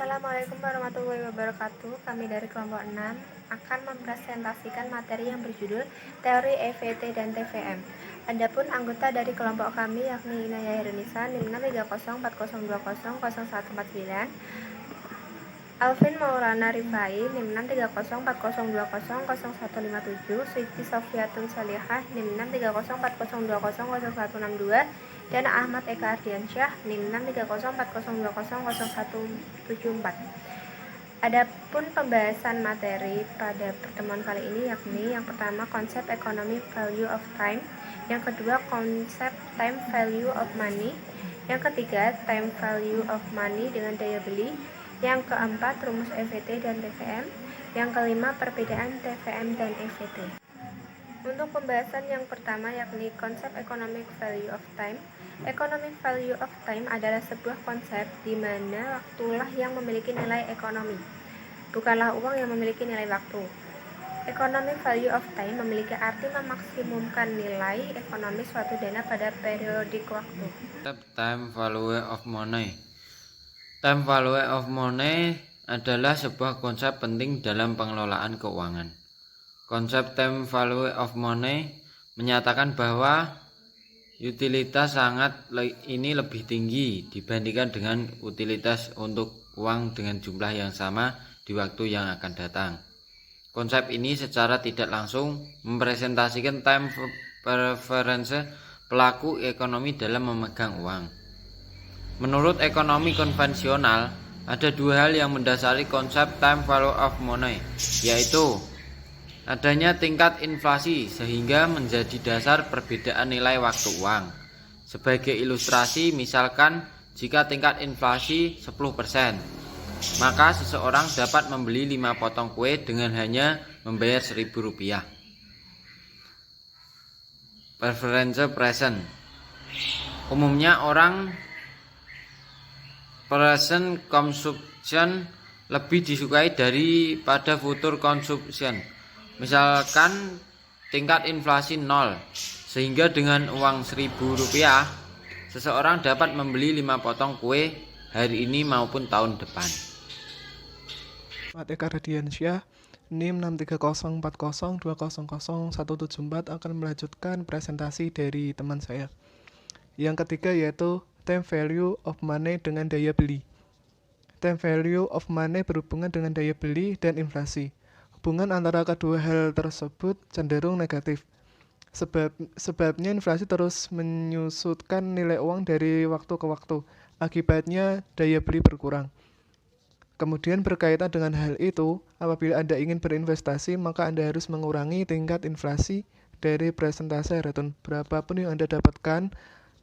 Assalamualaikum warahmatullahi wabarakatuh. Kami dari kelompok 6 akan mempresentasikan materi yang berjudul Teori EVT dan TVM. Adapun anggota dari kelompok kami yakni Inaya Herunisa NIM 63040200149, Alvin Maulana Rifai NIM 63040200157, Siti Sofiatun Salihah NIM 63040200162, dan Ahmad Eka Ardiansyah NIM 63040200174. Adapun pembahasan materi pada pertemuan kali ini yakni yang pertama konsep economic value of time, yang kedua konsep time value of money, yang ketiga time value of money dengan daya beli, yang keempat rumus EVT dan TVM, yang kelima perbedaan TVM dan EVT. Untuk pembahasan yang pertama yakni konsep economic value of time. Economic value of time adalah sebuah konsep di mana waktulah yang memiliki nilai ekonomi, bukanlah uang yang memiliki nilai waktu. Economic value of time memiliki arti memaksimumkan nilai ekonomi suatu dana pada periodik waktu. Time value of money. Time value of money adalah sebuah konsep penting dalam pengelolaan keuangan. Konsep time value of money menyatakan bahwa utilitas ini lebih tinggi dibandingkan dengan utilitas untuk uang dengan jumlah yang sama di waktu yang akan datang. Konsep ini secara tidak langsung mempresentasikan time preference pelaku ekonomi dalam memegang uang. Menurut ekonomi konvensional, ada dua hal yang mendasari konsep time value of money, yaitu adanya tingkat inflasi sehingga menjadi dasar perbedaan nilai waktu uang. Sebagai ilustrasi, misalkan jika tingkat inflasi 10%, maka seseorang dapat membeli 5 potong kue dengan hanya membayar Rp1.000. Preference present. Umumnya orang present consumption lebih disukai daripada future consumption. Misalkan tingkat inflasi 0, sehingga dengan uang Rp1.000 seseorang dapat membeli 5 potong kue hari ini maupun tahun depan. Ahmad Eka Ardiansyah NIM 63040200174 akan melanjutkan presentasi dari teman saya. Yang ketiga yaitu time value of money dengan daya beli. Time value of money berhubungan dengan daya beli dan inflasi. Hubungan antara kedua hal tersebut cenderung negatif. Sebabnya inflasi terus menyusutkan nilai uang dari waktu ke waktu. Akibatnya daya beli berkurang. Kemudian berkaitan dengan hal itu, apabila Anda ingin berinvestasi, maka Anda harus mengurangi tingkat inflasi dari persentase return berapapun yang Anda dapatkan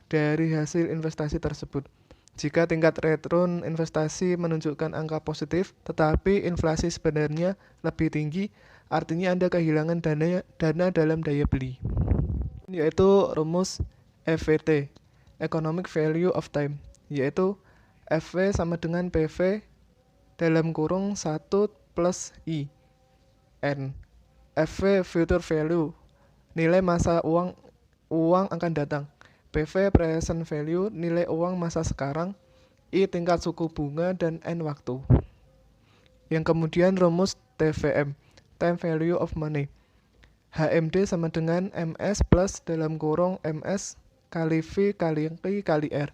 dari hasil investasi tersebut. Jika tingkat return investasi menunjukkan angka positif, tetapi inflasi sebenarnya lebih tinggi, artinya Anda kehilangan dana dalam daya beli. Yaitu rumus EVT, Economic Value of Time, yaitu FV sama dengan PV dalam kurung 1 plus I N. FV future value, nilai masa uang akan datang. PV present value, nilai uang masa sekarang. I tingkat suku bunga, dan N waktu. Yang kemudian rumus TVM, time value of money. HMD sama dengan MS plus dalam kurung MS kali V kali I kali R.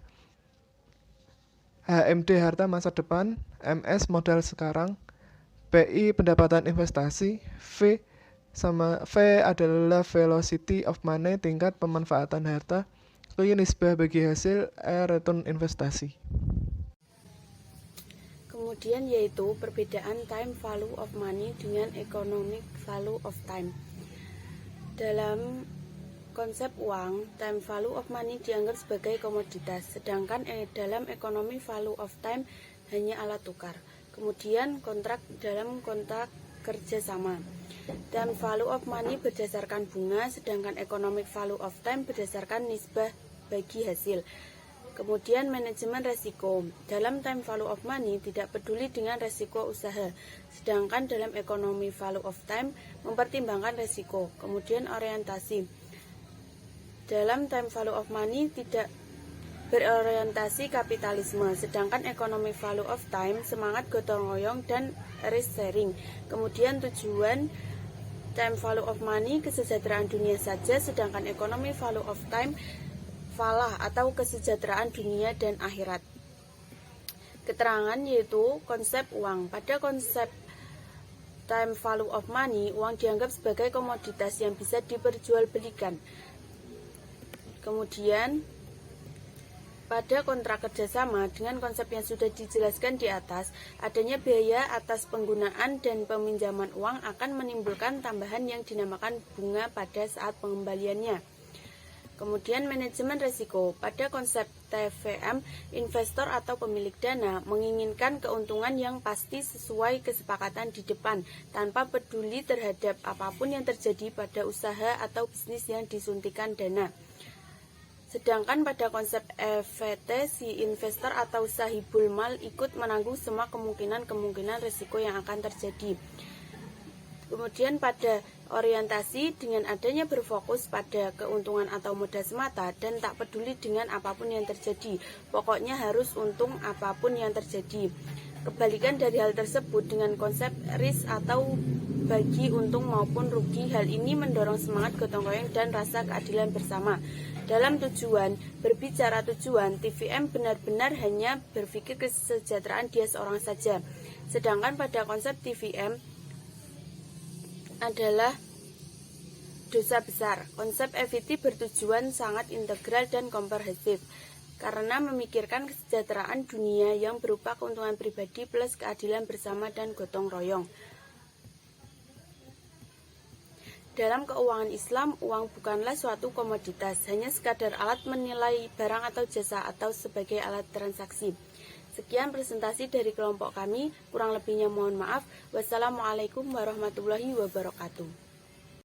HMD harta masa depan, MS modal sekarang, PI pendapatan investasi, V adalah velocity of money tingkat pemanfaatan harta, I nisbah bagi hasil, R return investasi. Kemudian yaitu perbedaan time value of money dengan economic value of time. Dalam konsep uang, time value of money dianggap sebagai komoditas, sedangkan dalam economic value of time hanya alat tukar. Kemudian dalam kontrak kerjasama. Time value of money berdasarkan bunga, sedangkan economic value of time berdasarkan nisbah bagi hasil. Kemudian manajemen resiko. Dalam time value of money tidak peduli dengan resiko usaha, sedangkan dalam economic value of time mempertimbangkan resiko. Kemudian orientasi. Dalam time value of money tidak berorientasi kapitalisme, sedangkan economic value of time semangat gotong royong dan risk sharing. Kemudian tujuan time value of money kesejahteraan dunia saja, sedangkan economic value of time falah atau kesejahteraan dunia dan akhirat. Keterangan yaitu konsep uang. Pada konsep time value of money, uang dianggap sebagai komoditas yang bisa diperjualbelikan. Kemudian, pada kontrak kerjasama dengan konsep yang sudah dijelaskan di atas, adanya biaya atas penggunaan dan peminjaman uang akan menimbulkan tambahan yang dinamakan bunga pada saat pengembaliannya. Kemudian manajemen risiko. Pada konsep TVM, investor atau pemilik dana menginginkan keuntungan yang pasti sesuai kesepakatan di depan, tanpa peduli terhadap apapun yang terjadi pada usaha atau bisnis yang disuntikan dana. Sedangkan pada konsep EVT, si investor atau sahibul mal ikut menanggung semua kemungkinan risiko yang akan terjadi. Kemudian pada orientasi, dengan adanya berfokus pada keuntungan atau modal semata dan tak peduli dengan apapun yang terjadi, pokoknya harus untung apapun yang terjadi. Kebalikan dari hal tersebut dengan konsep risk atau bagi untung maupun rugi, hal ini mendorong semangat gotong royong dan rasa keadilan bersama. Dalam berbicara tujuan, TVM benar-benar hanya berpikir kesejahteraan dia seorang saja. Sedangkan pada konsep TVM adalah dosa besar. Konsep EVT bertujuan sangat integral dan komprehensif karena memikirkan kesejahteraan dunia yang berupa keuntungan pribadi plus keadilan bersama dan gotong royong. Dalam keuangan Islam, uang bukanlah suatu komoditas, hanya sekadar alat menilai barang atau jasa atau sebagai alat transaksi. Sekian presentasi dari kelompok kami, kurang lebihnya mohon maaf. Wassalamualaikum warahmatullahi wabarakatuh.